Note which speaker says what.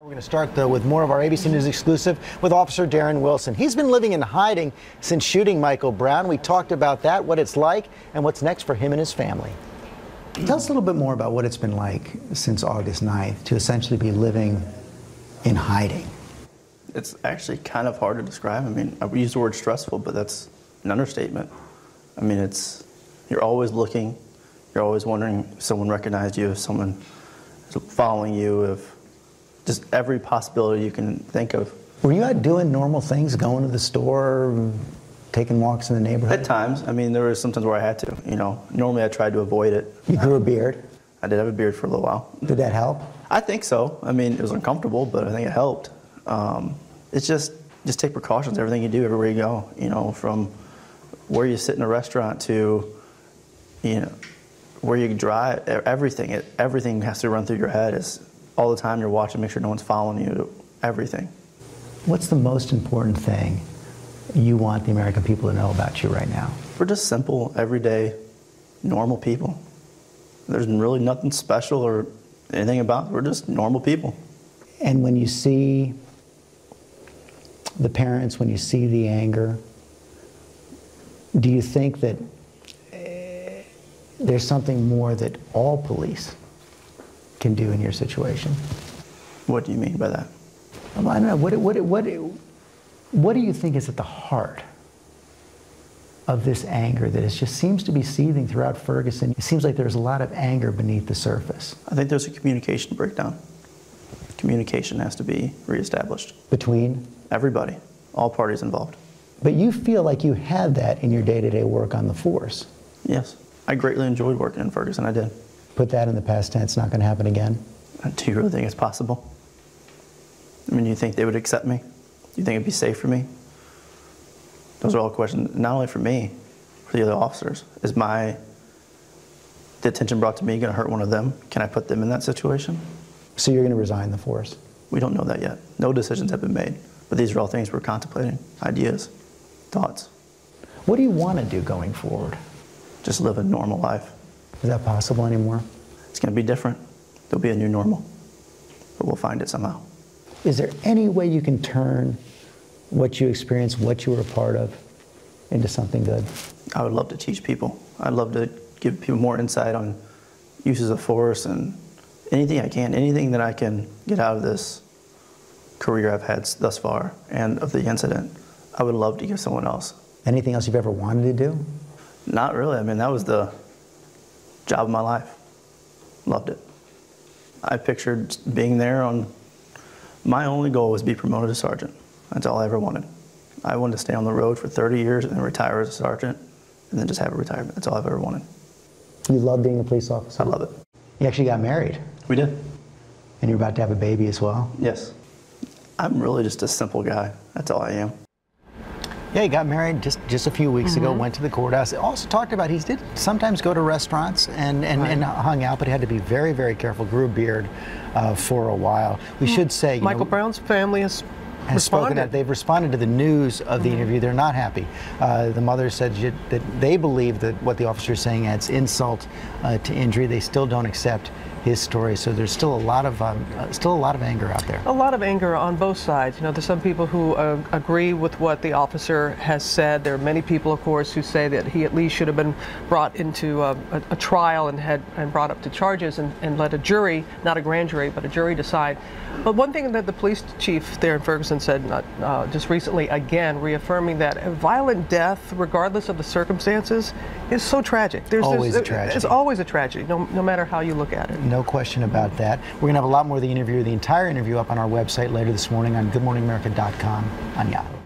Speaker 1: We're going to start, though, with more of our ABC News exclusive with Officer Darren Wilson. He's been living in hiding since shooting Michael Brown. We talked about that, what it's like, and what's next for him and his family.
Speaker 2: Tell us a little bit more about what it's been like since August 9th to essentially be living in hiding.
Speaker 3: It's actually kind of hard to describe. I mean, I use the word stressful, but that's an understatement. I mean, you're always looking, you're always wondering if someone recognized you, if someone is following you, if just every possibility you can think of.
Speaker 2: Were you out doing normal things, going to the store, taking walks in the neighborhood?
Speaker 3: At times. I mean, there were some times where I had to, you know. Normally I tried to avoid it.
Speaker 2: You grew a beard?
Speaker 3: I did have a beard for a little while.
Speaker 2: Did that help?
Speaker 3: I think so. I mean, it was uncomfortable, but I think it helped. It's just take precautions, everything you do, everywhere you go, you know, from where you sit in a restaurant to, you know, where you drive, everything has to run through your head. All the time you're watching, make sure no one's following you, everything.
Speaker 2: What's the most important thing you want the American people to know about you right now?
Speaker 3: We're just simple, everyday, normal people. There's really nothing special or anything about it. We're just normal people.
Speaker 2: And when you see the parents, when you see the anger, do you think that there's something more that all police can do in your situation?
Speaker 3: What do you mean by that?
Speaker 2: Well, I don't know. What do you think is at the heart of this anger that just seems to be seething throughout Ferguson? It seems like there's a lot of anger beneath the surface.
Speaker 3: I think there's a communication breakdown. Communication has to be reestablished.
Speaker 2: Between?
Speaker 3: Everybody, all parties involved.
Speaker 2: But you feel like you had that in your day-to-day work on the force.
Speaker 3: Yes, I greatly enjoyed working in Ferguson, I did.
Speaker 2: Put that in the past tense, not going to happen again?
Speaker 3: Do you really think it's possible? I mean, do you think they would accept me? Do you think it'd be safe for me? Those are all questions, not only for me, for the other officers. Is the attention brought to me going to hurt one of them? Can I put them in that situation?
Speaker 2: So you're going to resign the force?
Speaker 3: We don't know that yet. No decisions have been made. But these are all things we're contemplating, ideas, thoughts.
Speaker 2: What do you want to do going forward?
Speaker 3: Just live a normal life.
Speaker 2: Is that possible anymore?
Speaker 3: It's going to be different. There'll be a new normal. But we'll find it somehow.
Speaker 2: Is there any way you can turn what you experienced, what you were a part of, into something good?
Speaker 3: I would love to teach people. I'd love to give people more insight on uses of force and anything I can, anything that I can get out of this career I've had thus far and of the incident. I would love to give someone else.
Speaker 2: Anything else you've ever wanted to do?
Speaker 3: Not really. I mean, that was the job of my life. Loved it. I pictured being there my only goal was to be promoted to sergeant. That's all I ever wanted. I wanted to stay on the road for 30 years and then retire as a sergeant and then just have a retirement. That's all I've ever wanted.
Speaker 2: You love being a police officer?
Speaker 3: I love it.
Speaker 2: You actually got married?
Speaker 3: We did.
Speaker 2: And you're about to have a baby as well?
Speaker 3: Yes. I'm really just a simple guy. That's all I am.
Speaker 1: Yeah, he got married just a few weeks ago, went to the courthouse. Also talked about he did sometimes go to restaurants and hung out, but he had to be very, very careful, grew a beard for a while. We should say,
Speaker 4: Michael Brown's family has
Speaker 1: spoken out. They've responded to the news of the interview. They're not happy. The mother said that they believe that what the officer is saying adds insult to injury. They still don't accept his story, so there's still a lot of anger out there. A
Speaker 4: lot of anger on both sides. You know, there's some people who agree with what the officer has said. There are many people, of course, who say that he at least should have been brought into a trial and brought up to charges and let a jury, not a grand jury, but a jury decide. But one thing that the police chief there in Ferguson said just recently, again, reaffirming that a violent death, regardless of the circumstances, is so tragic.
Speaker 1: Always a tragedy.
Speaker 4: It's always a tragedy, no matter how you look at it.
Speaker 1: No question about that. We're going to have a lot more of the entire interview up on our website later this morning on GoodMorningAmerica.com on Yahoo.